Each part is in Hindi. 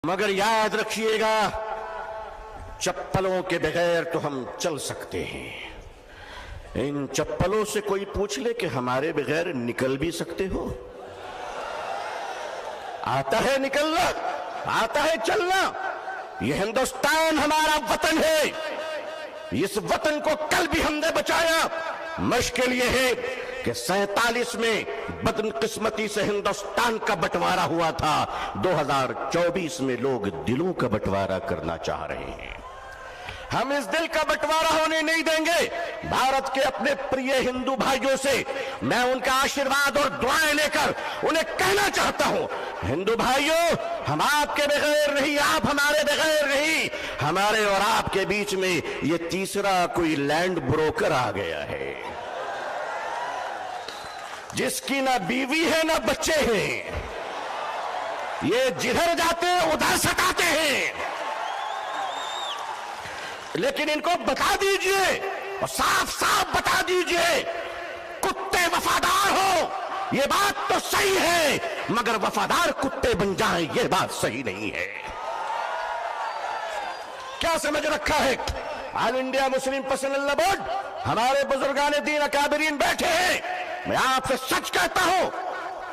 मगर याद रखिएगा, चप्पलों के बगैर तो हम चल सकते हैं। इन चप्पलों से कोई पूछ ले कि हमारे बगैर निकल भी सकते हो? आता है निकलना, आता है चलना। यह हिंदुस्तान हमारा वतन है। इस वतन को कल भी हमने बचाया। मुश्किल यह है कि 47 में बदकिस्मती से हिंदुस्तान का बंटवारा हुआ था। 2024 में लोग दिलों का बंटवारा करना चाह रहे हैं। हम इस दिल का बंटवारा होने नहीं देंगे। भारत के अपने प्रिय हिंदू भाइयों से मैं उनका आशीर्वाद और दुआएं लेकर उन्हें कहना चाहता हूं, हिंदू भाइयों, हम आपके बगैर नहीं, आप हमारे बगैर नहीं। हमारे और आपके बीच में ये तीसरा कोई लैंड ब्रोकर आ गया है, जिसकी ना बीवी है ना बच्चे हैं। ये जिधर जाते हैं उधर सताते हैं। लेकिन इनको बता दीजिए और साफ साफ बता दीजिए, कुत्ते वफादार हो ये बात तो सही है, मगर वफादार कुत्ते बन जाएं ये बात सही नहीं है। क्या समझ रखा है? All India Muslim personal board, हमारे बुजुर्गान दीन अकाबरीन बैठे हैं। मैं आपसे सच कहता हूं,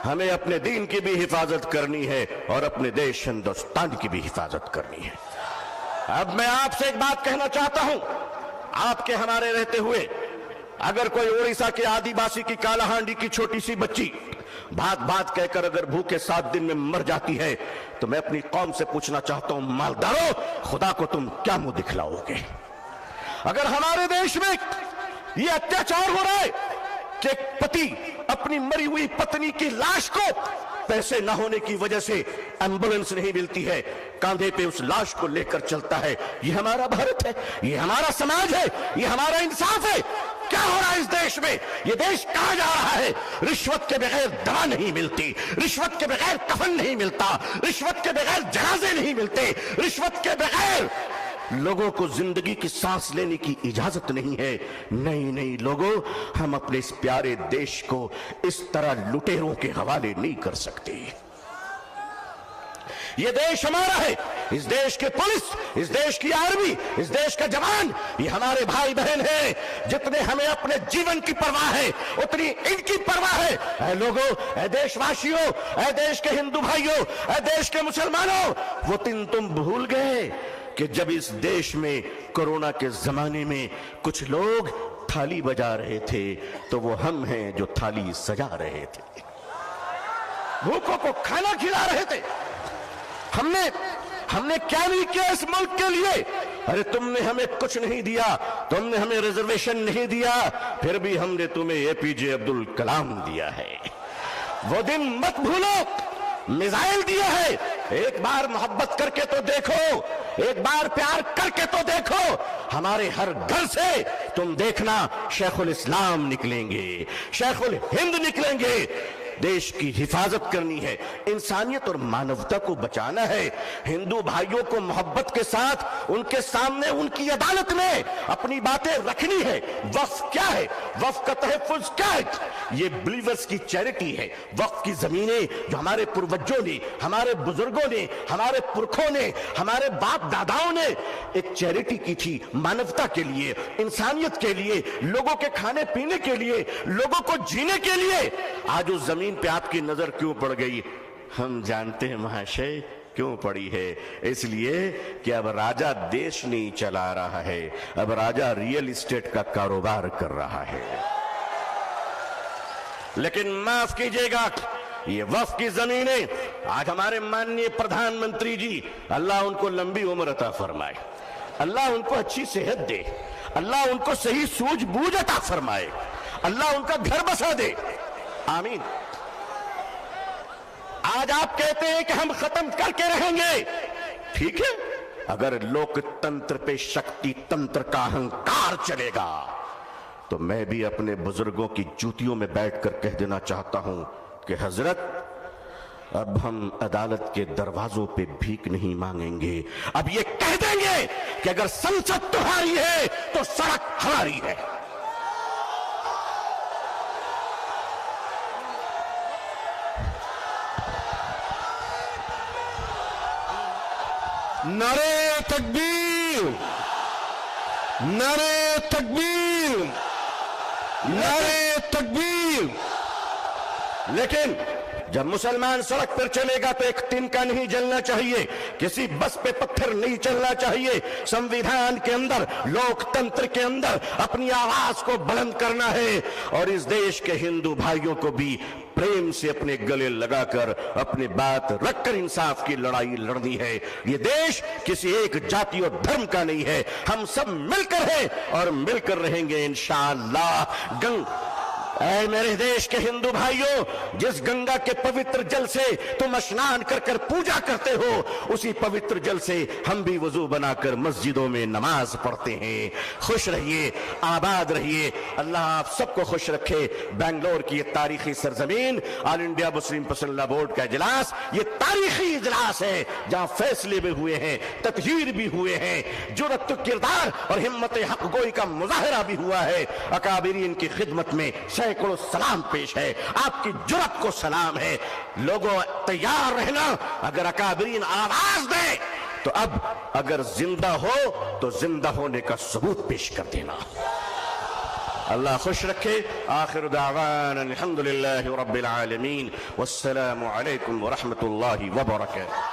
हमें अपने दीन की भी हिफाजत करनी है और अपने देश हिंदुस्तान की भी हिफाजत करनी है। अब मैं आपसे एक बात कहना चाहता हूं, आपके हमारे रहते हुए अगर कोई उड़ीसा के आदिवासी की कालाहांडी की छोटी सी बच्ची बात बात कहकर अगर भूखे 7 दिन में मर जाती है, तो मैं अपनी कौम से पूछना चाहता हूं, मालदारों, खुदा को तुम क्या मुंह दिखलाओगे? अगर हमारे देश में यह अत्याचार हो रहा है कि एक पति अपनी मरी हुई पत्नी की लाश को पैसे न होने की वजह से एम्बुलेंस नहीं मिलती है, कांधे पे उस लाश को लेकर चलता है, ये हमारा भारत है, ये हमारा समाज है, ये हमारा इंसाफ है। क्या हो रहा है इस देश में? ये देश कहां जा रहा है? रिश्वत के बगैर दवा नहीं मिलती, रिश्वत के बगैर कफन नहीं मिलता, रिश्वत के बगैर जनाजे नहीं मिलते, रिश्वत के बगैर लोगों को जिंदगी की सांस लेने की इजाजत नहीं है। नहीं नहीं लोगों, हम अपने इस प्यारे देश को इस तरह लुटेरों के हवाले नहीं कर सकते। ये देश हमारा है। इस देश के पुलिस, इस देश की आर्मी, इस देश का जवान, ये हमारे भाई बहन हैं। जितने हमें अपने जीवन की परवाह है, उतनी इनकी परवाह है। ऐ लोगों, ऐ देशवासियों, ऐ देश के हिंदू भाइयों, ऐ देश के मुसलमानों, वो दिन तुम भूल गए कि जब इस देश में कोरोना के जमाने में कुछ लोग थाली बजा रहे थे, तो वो हम हैं जो थाली सजा रहे थे, भूखों को खाना खिला रहे थे। हमने क्या नहीं किया इस मुल्क के लिए? अरे तुमने हमें कुछ नहीं दिया, तुमने हमें रिजर्वेशन नहीं दिया, फिर भी हमने तुम्हें एपीजे अब्दुल कलाम दिया है। वो दिन मत भूलो, मिसाइल दिया है। एक बार मोहब्बत करके तो देखो, एक बार प्यार करके तो देखो। हमारे हर घर से तुम देखना शेखुल इस्लाम निकलेंगे, शेखुल हिंद निकलेंगे। देश की हिफाजत करनी है, इंसानियत और मानवता को बचाना है। हिंदू भाइयों को मोहब्बत के साथ उनके सामने उनकी अदालत में अपनी बातें रखनी है। वक्फ क्या है? वक्फ का तहफ़्फ़ुज़ क्या है? ये बिलीवर्स की चैरिटी है। वक्फ की जमीनें जो हमारे पूर्वजों ने, हमारे बुजुर्गों ने, हमारे पुरखों ने, हमारे बाप दादाओं ने एक चैरिटी की थी, मानवता के लिए, इंसानियत के लिए, लोगों के खाने पीने के लिए, लोगों को जीने के लिए। आज उस जमीन पे आपकी नजर क्यों पड़ गई? हम जानते हैं महाशय क्यों पड़ी है। इसलिए कि अब राजा देश नहीं चला रहा है, अब राजा रियल एस्टेट का कारोबार कर रहा है। लेकिन माफ कीजिएगा, ये वक्फ की जमीनें आज हमारे माननीय प्रधानमंत्री जी, अल्लाह उनको लंबी उम्र अता फरमाए, अल्लाह उनको अच्छी सेहत दे, अल्लाह उनको सही सूझबूझ अता फरमाए, अल्लाह उनका घर बसा दे, आमीन। आज आप कहते हैं कि हम खत्म करके रहेंगे, ठीक है। अगर लोकतंत्र पे शक्ति तंत्र का अहंकार चलेगा, तो मैं भी अपने बुजुर्गों की जूतियों में बैठकर कह देना चाहता हूं कि हजरत, अब हम अदालत के दरवाजों पे भीख नहीं मांगेंगे। अब ये कह देंगे कि अगर संसद तुम्हारी है तो सड़क हमारी है। नारे तकबीर, नारे तकबीर, नारे तकबीर। लेकिन जब मुसलमान सड़क पर चलेगा तो एक तिनका नहीं जलना चाहिए, किसी बस पे पत्थर नहीं चलना चाहिए। संविधान के अंदर, लोकतंत्र के अंदर अपनी आवाज को बुलंद करना है और इस देश के हिंदू भाइयों को भी प्रेम से अपने गले लगाकर अपनी बात रखकर इंसाफ की लड़ाई लड़नी है। ये देश किसी एक जाति और धर्म का नहीं है, हम सब मिलकर हैं और मिलकर रहेंगे इंशाअल्लाह। ऐ मेरे देश के हिंदू भाइयों, जिस गंगा के पवित्र जल से तुम स्नान कर कर पूजा करते हो, उसी पवित्र जल से हम भी वजू बनाकर मस्जिदों में नमाज पढ़ते हैं। खुश रहिए, आबाद रहिए, अल्लाह आप सबको खुश रखे। बेंगलोर की ये तारीखी सरजमीन, ऑल इंडिया मुस्लिम पसंदीदा बोर्ड का इजलास, ये तारीखी इजलास है जहां फैसले भी हुए हैं, तकहीर भी हुए हैं, जुर्रत किरदार और हिम्मत हक गोई का मुजाहरा भी हुआ है। अकाबिरीन की खिदमत में सैकड़ों सलाम पेश है, आपकी जुर्रत को सलाम है। लोगों तैयार रहना, अगर अकाबिरीन आवाज दे तो अब अगर जिंदा हो तो जिंदा होने का सबूत पेश कर देना। अल्लाह खुश रखे। आखिर दावाना अल्हम्दुलिल्लाहि रब्बिल आलमीन, वस्सलामु अलैकुम व रहमतुल्लाहि व बरकातुहू।